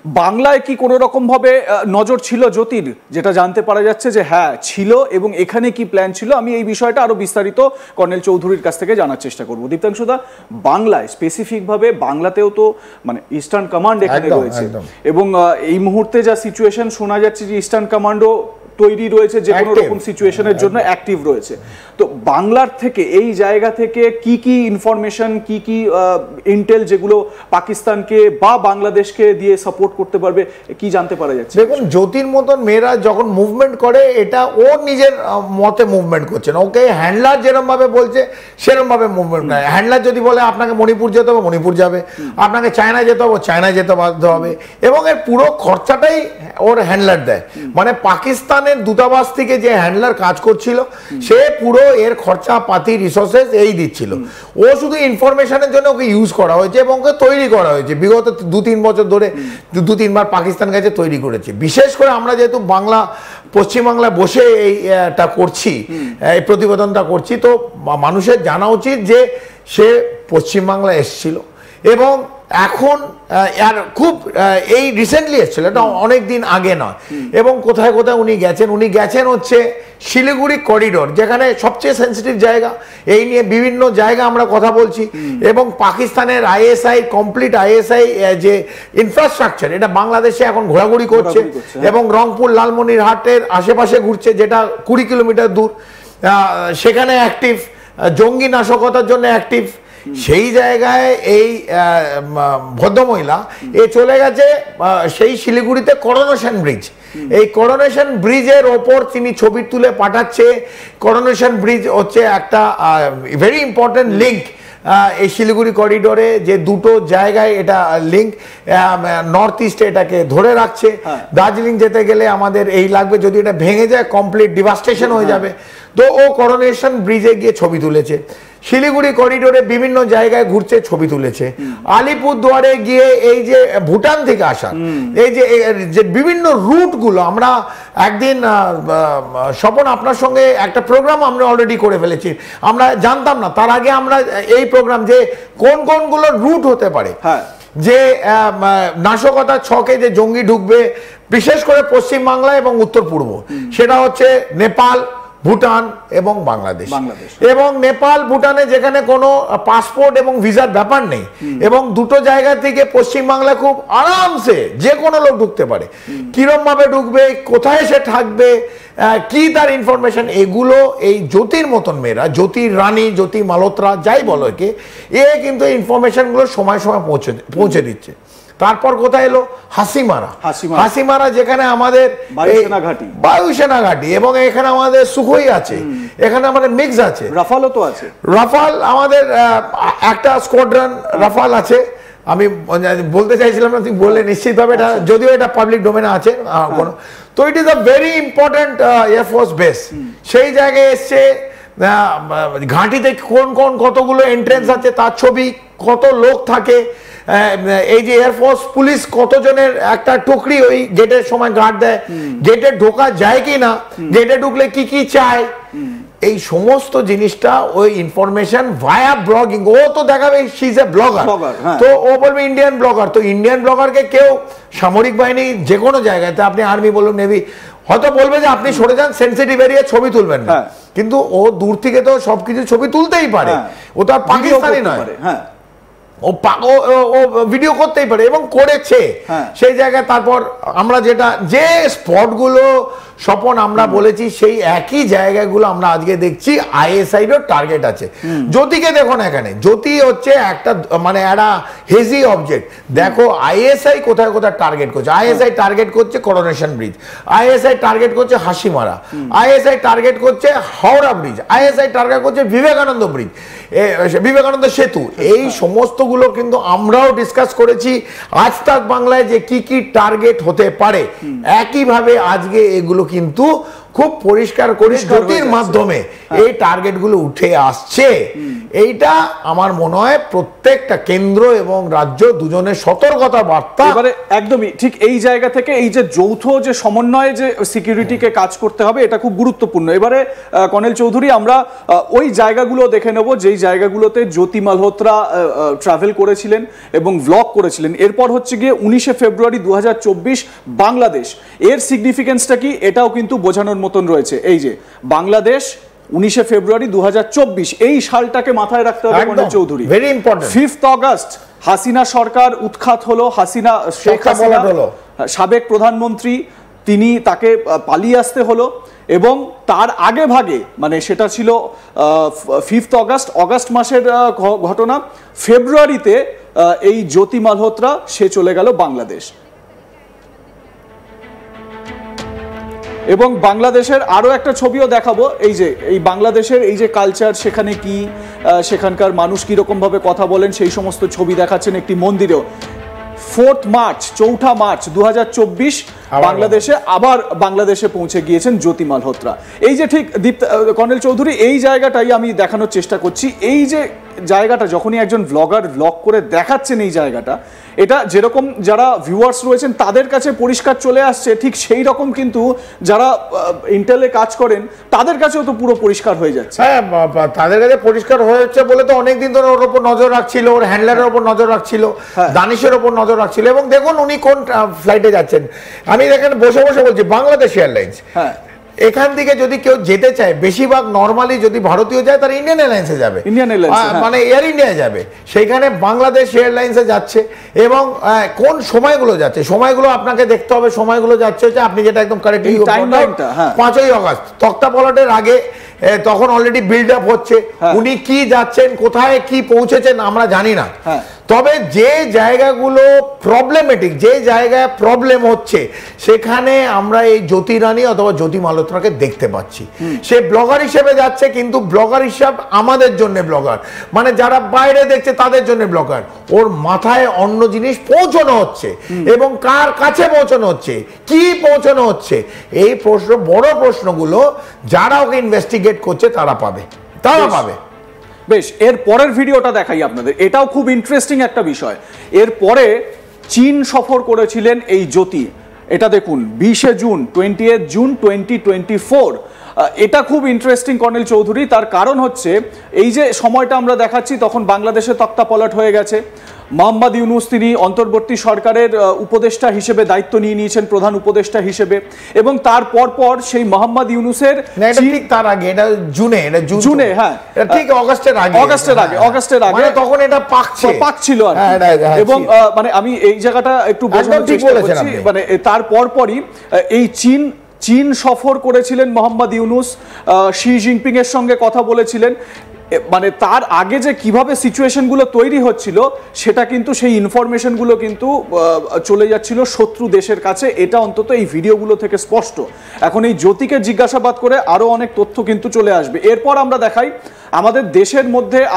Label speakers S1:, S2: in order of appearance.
S1: বাংলায় কি কোনো রকম ভাবে নজর ছিল জ্যোতির, যেটা জানতে পারা যাচ্ছে যে হ্যাঁ ছিল, এবং এখানে কি প্ল্যান ছিল? আমি এই বিষয়টা আরো বিস্তারিত কর্নেল চৌধুরীর কাছ থেকে জানার চেষ্টা করব। দীপ্তাংশুদা, বাংলায় স্পেসিফিক ভাবে বাংলাতেও তো মানে ইস্টার্ন কমান্ড এখানে রয়েছে, এবং এই মুহূর্তে যা সিচুয়েশন শোনা যাচ্ছে যে ইস্টার্ন কমান্ডও তৈরি রয়েছে, যে কোনো রকম সিচুয়েশনের জন্য অ্যাক্টিভ রয়েছে। তো বাংলার থেকে এই জায়গা থেকে কি কি ইনফরমেশন, কি কি ইন্টেল যেগুলো পাকিস্তানকে বা বাংলাদেশকে দিয়ে সাপোর্ট করতে পারবে, কি জানতে পারা যাচ্ছে?
S2: দেখুন, জ্যোতির মতন মেয়েরা যখন মুভমেন্ট করে, এটা ওর নিজের মতে মুভমেন্ট করছে না, ওকে হ্যান্ডলার যেরকম ভাবে বলছে সেরকম ভাবে মুভমেন্ট করে। হ্যান্ডলার যদি বলে আপনাকে মণিপুর যেতে হবে, মণিপুর যাবে, আপনাকে চায়না যেতে হবে, চায়না যেতে বাধ্য হবে, এবং এর পুরো খরচাটাই ওর হ্যান্ডলার দেয়। মানে পাকিস্তানের দূতাবাস থেকে যে হ্যান্ডলার কাজ করছিল, সে পুরো এর খরচা পাতি রিসোর্সেস এই দিচ্ছিল। ও শুধু ইনফরমেশনের জন্য ওকে ইউজ করা হয়েছে এবং ওকে তৈরি করা হয়েছে। বিগত 2-3 বছর ধরে 2-3 বার পাকিস্তান কাছে তৈরি করেছে। বিশেষ করে আমরা যেহেতু পশ্চিমবাংলা বসে এইটা করছি, এই প্রতিবেদনটা করছি, তো মানুষের জানা উচিত যে সে পশ্চিমবাংলা এসেছিল, এবং এখন আর খুব এই রিসেন্টলি এসেছিল, এটা অনেক দিন আগে নয়। এবং কোথায় কোথায় উনি গেছেন হচ্ছে শিলিগুড়ি করিডোর, যেখানে সবচেয়ে সেন্সিটিভ জায়গা। এই নিয়ে বিভিন্ন জায়গা আমরা কথা বলছি, এবং পাকিস্তানের আইএসআই, কমপ্লিট আইএসআই যে ইনফ্রাস্ট্রাকচার, এটা বাংলাদেশে এখন ঘোরাঘুরি করছে, এবং রংপুর লালমনিরহাটের আশেপাশে ঘুরছে, যেটা 20 কিলোমিটার দূর। সেখানে অ্যাক্টিভ, জঙ্গি নাশকতার জন্য অ্যাক্টিভ। সেই জায়গায় এই ভদ্রমহিলা চলে গেছে সেই শিলিগুড়িতে করোনেশন ব্রিজ। এই করোনেশন ব্রিজের ওপর তিনি ছবি তুলে পাঠাচ্ছে। করোনেশন ব্রিজ হচ্ছে একটা ভেরি ইম্পর্টেন্ট লিঙ্ক এই শিলিগুড়ি করিডোরে, যে দুটো জায়গায় এটা লিঙ্ক, নর্থ ইস্টে এটাকে ধরে রাখছে। দার্জিলিং যেতে গেলে আমাদের এই লাগবে, যদি এটা ভেঙে যায় কমপ্লিট ডিভাস্টেশন হয়ে যাবে। তো ও করোনেশন ব্রিজে গিয়ে ছবি তুলেছে, শিলিগুড়ি করিডোরে বিভিন্ন জায়গায় ঘুরছে, ছবি তুলেছে। আলিপুরদুয়ারে গিয়ে এই যে ভুটান থেকে আসা এই যে বিভিন্ন রুটগুলো, আমরা একদিন স্বপন আপনার সঙ্গে একটা প্রোগ্রাম আমরা অলরেডি করে ফেলেছি, আমরা জানতাম না তার আগে আমরা এই প্রোগ্রাম, যে কোনগুলো রুট হতে পারে, যে নাশকতার ছকে যে জঙ্গি ঢুকবে বিশেষ করে পশ্চিমবাংলা এবং উত্তর পূর্ব, সেটা হচ্ছে নেপাল, ভুটান এবং বাংলাদেশ। এবং নেপাল ভুটানে যেখানে কোনো পাসপোর্ট এবং ভিসার ব্যাপার নেই, এবং দুটো জায়গা থেকে পশ্চিমবাংলা খুব আরামসে যে কোনো লোক ঢুকতে পারে। কিরম ভাবে ঢুকবে, কোথায় সে থাকবে, কি তার ইনফরমেশন, এগুলো এই জ্যোতির মতন মেয়েরা, জ্যোতির রানী, জ্যোতি মালহোত্রা যাই বলো একে, কিন্তু এই ইনফরমেশনগুলো সময় সময় পৌঁছে দিচ্ছে। তারপর কোথায় এলো হাসিমারা, যেখানে আমাদের বায়ুসেনা ঘাঁটি, এবং এখানে আমাদের সুখোই আছে, এখানে আমাদের মিক্স আছে, রাফালও তো আছে। রাফাল আমাদের একটা স্কোয়াড্রন রাফাল আছে। আমি বলতে চাইছিলাম না, তুমি বললে নিশ্চিতভাবে, এটা যদিও এটা পাবলিক ডোমেনে আছে। তো it is a very important air force base. সেই জায়গায় এসছে, ঘাঁটিতে কতগুলো এন্ট্রেন্স আছে তার ছবি, কত লোক থাকে, এই যে এয়ারফোর্স পুলিশ কতজনের একটা টুকরি ওই গেটের সময় গার্ড দেয়, গেটে ঢোকা যায় কি না, গেটে ঢুকলে কি কি চায়, এই সমস্ত জিনিসটা ওই ইনফরমেশন ভায়া ব্লগিং। ও তো দেখাবে শি ইজ এ ব্লগার, তো ও বলবে ইন্ডিয়ান ব্লগার। তো ইন্ডিয়ান ব্লগারকে কেউ সামরিক বাহিনী যে কোনো জায়গায়, আপনি আর্মি বলুন, নেভি, হয়তো বলবে যে আপনি সরে যান, সেন্সিটিভ এরিয়া ছবি তুলবেন না, কিন্তু ও দূর থেকে তো সবকিছু ছবি তুলতেই পারে। ও তো আর পাকিস্তানি নয়, ও ভিডিও করতেই পারে এবং করেছে সেই জায়গায়। তারপর আমরা যে স্পটগুলো স্বপন আমরা বলেছি, সেই একই জায়গাগুলো আমরা আজকে দেখছি আইএসআই এর টার্গেট আছে। জ্যোতিকে দেখো না, এখানে জ্যোতি হচ্ছে একটা মানে একটা হেজি অবজেক্ট। দেখো আইএসআই কোথায় কোথায় টার্গেট করছে। আইএসআই টার্গেট করছে করোনেশন ব্রিজ, আইএসআই টার্গেট করছে হাসিমারা, আইএসআই টার্গেট করছে হাওড়া ব্রিজ, আইএসআই টার্গেট করছে বিবেকানন্দ ব্রিজ, বিবেকানন্দ সেতু। এই সমস্তগুলো কিন্তু আমরাও ডিসকাস করেছি আজ তাক বাংলায়, যে কি কি টার্গেট হতে পারে। একইভাবে আজকে এগুলো কিন্তু খুব পরিষ্কার করে জ্যোতির মাধ্যমে এই টার্গেটগুলো উঠে আসছে। এইটা আমার মনে হয় প্রত্যেকটা কেন্দ্র এবং রাজ্য দুজনের সতর্কতা বার্তা।
S1: এবারে একদমই ঠিক এই জায়গা থেকে এই যে যৌথ যে সমন্বয়ে যে সিকিউরিটিকে কাজ করতে হবে, এটা খুব গুরুত্বপূর্ণ। এবারে কর্নেল চৌধুরী, আমরা ওই জায়গাগুলো দেখে নেব যেই জায়গাগুলোতে জ্যোতি মালহোত্রা ট্রাভেল করেছিলেন এবং ভ্লগ করেছিলেন। এরপর হচ্ছে গিয়ে 19শে ফেব্রুয়ারি 2024 বাংলাদেশ। এর সিগনিফিকেন্সটা কি এটাও কিন্তু বোঝানোর মতন রয়েছে। এই যে বাংলাদেশ 19শে ফেব্রুয়ারি 2024, এই সালটাকে মাথায় রাখতে হবে colonel Chowdhury.
S2: Very important.
S1: 5th August Hasina সরকার উৎখাত হলো, শেখ হাসিনা সাবেক প্রধানমন্ত্রী, তাকে পালিয়ে আসতে হলো। এবং তার আগে ভাগে মানে সেটা ছিল 5th অগস্ট মাসের ঘটনা। ফেব্রুয়ারিতে এই জ্যোতি মালহোত্রা সে চলে গেল বাংলাদেশ। এবং বাংলাদেশের আরো একটা ছবিও দেখাবো। এই যে এই বাংলাদেশের এই যে কালচার, সেখানে কি সেখানকার মানুষ কিরকম ভাবে কথা বলেন সেই সমস্ত ছবি দেখাচ্ছেন একটি মন্দিরেও। 4th মার্চ 4ঠা মার্চ 2024 বাংলাদেশে আবার বাংলাদেশে পৌঁছে গিয়েছেন জ্যোতি মালহোত্রা। এই যে ঠিক কর্নেল চৌধুরী, এই জায়গাটাই আমি দেখানোর চেষ্টা করছি। এই যে জায়গাটা যখনই একজন ব্লগার ব্লগ করে দেখাচ্ছেন, এই জায়গাটা এটা যেরকম যারা ভিউয়ার্স রয়েছেন তাদের কাছে পরিষ্কার চলে আসছে, ঠিক সেই রকম কিন্তু যারা ইন্টেলে কাজ করেন তাদের কাছেও তো পুরো পরিষ্কার হয়ে যাচ্ছে।
S2: হ্যাঁ, তাদের কাছে পরিষ্কার হয়ে যাচ্ছে বলে তো অনেকদিন ধরে ওর উপর নজর রাখছিল, ওর হ্যান্ডলারের উপর নজর রাখছিল, দানিশের উপর নজর রাখছিল। এবং দেখুন উনি কোন ফ্লাইটে যাচ্ছেন। আমি দেখেন বসে বসে বলছি বাংলাদেশ এয়ারলাইন্স। হ্যাঁ, এখান থেকে যদি কেউ যেতে চায়, বেশিরভাগ নরমালি যদি ভারতীয় যায় তারা ইন্ডিয়ান এয়ারলাইন্সে যাবে, মানে এয়ার ইন্ডিয়া যাবে। সেখানে বাংলাদেশ এয়ারলাইন্সে যাচ্ছে। এবং কোন সময়গুলো যাচ্ছে, সময়গুলো আপনাকে দেখতে হবে। সময়গুলো যাচ্ছে হচ্ছে আপনি যেটা একদম কারেক্টলি 5ই অগস্ট তক্তাপলটের আগে, তখন অলরেডি বিল্ড আপ হচ্ছে। উনি কি যাচ্ছেন, কোথায় কি পৌঁছেছেন আমরা জানি না। তবে যে জায়গাগুলো প্রবলেমেটিক, যে জায়গায় প্রবলেম হচ্ছে, সেখানে আমরা এই জ্যোতি রানী অথবা জ্যোতি মালহোত্রাকে দেখতে পাচ্ছি। সে ব্লগার হিসেবে যাচ্ছে, কিন্তু ব্লগার হিসাব আমাদের জন্য ব্লগার, মানে যারা বাইরে দেখছে তাদের জন্য ব্লগার। ওর মাথায় অন্য জিনিস পৌঁছানো হচ্ছে। এবং কার কাছে পৌঁছানো হচ্ছে, কি পৌঁছানো হচ্ছে, এই প্রশ্ন, বড় প্রশ্নগুলো যারা ওকে ইনভেস্টিগেট করছে তারা পাবে।
S1: বেশ, এর পরের ভিডিওটা দেখাই আপনাদের। এটাও খুব ইন্টারেস্টিং একটা বিষয়। এরপরে চীন সফর করেছিলেন এই জ্যোতি। এটা দেখুন 20শে জুন 20th জুন 2024। এটা খুব ইন্টারেস্টিং কর্নেল চৌধুরী। তার কারণ হচ্ছে এই যে সময়টা আমরা দেখাচ্ছি, তখন বাংলাদেশে তক্তাপলট হয়ে গেছে। মোহাম্মদ ইউনূস তিনি অন্তর্বর্তী সরকারের উপদেষ্টা হিসেবে দায়িত্ব নিয়ে নিয়েছেন, প্রধান উপদেষ্টা হিসেবে। এবং তার পর সেই মোহাম্মদ ইউনূসের
S2: তার আগে, এটা জুনে,
S1: হ্যাঁ
S2: ঠিক অগস্টের আগে
S1: তখন এটা পাকছিল আর। এবং মানে আমি এই জায়গাটা একটু বোঝানোর চেষ্টা করছি। মানে তার পরই এই চীন সফর করেছিলেন মোহাম্মদ ইউনূস, শি জিনপিং এর সঙ্গে কথা বলেছিলেন। মানে তার আগে যে কিভাবে সিচুয়েশনগুলো তৈরি হচ্ছিল, সেটা কিন্তু সেই ইনফরমেশনগুলো কিন্তু চলে যাচ্ছিল শত্রু দেশের কাছে। এটা অন্তত এই ভিডিওগুলো থেকে স্পষ্ট। এখন এই জ্যোতিকে জিজ্ঞাসাবাদ করে আরো অনেক তথ্য কিন্তু চলে আসবে। এরপর আমরা দেখাই আমাদের দেশের মধ্যে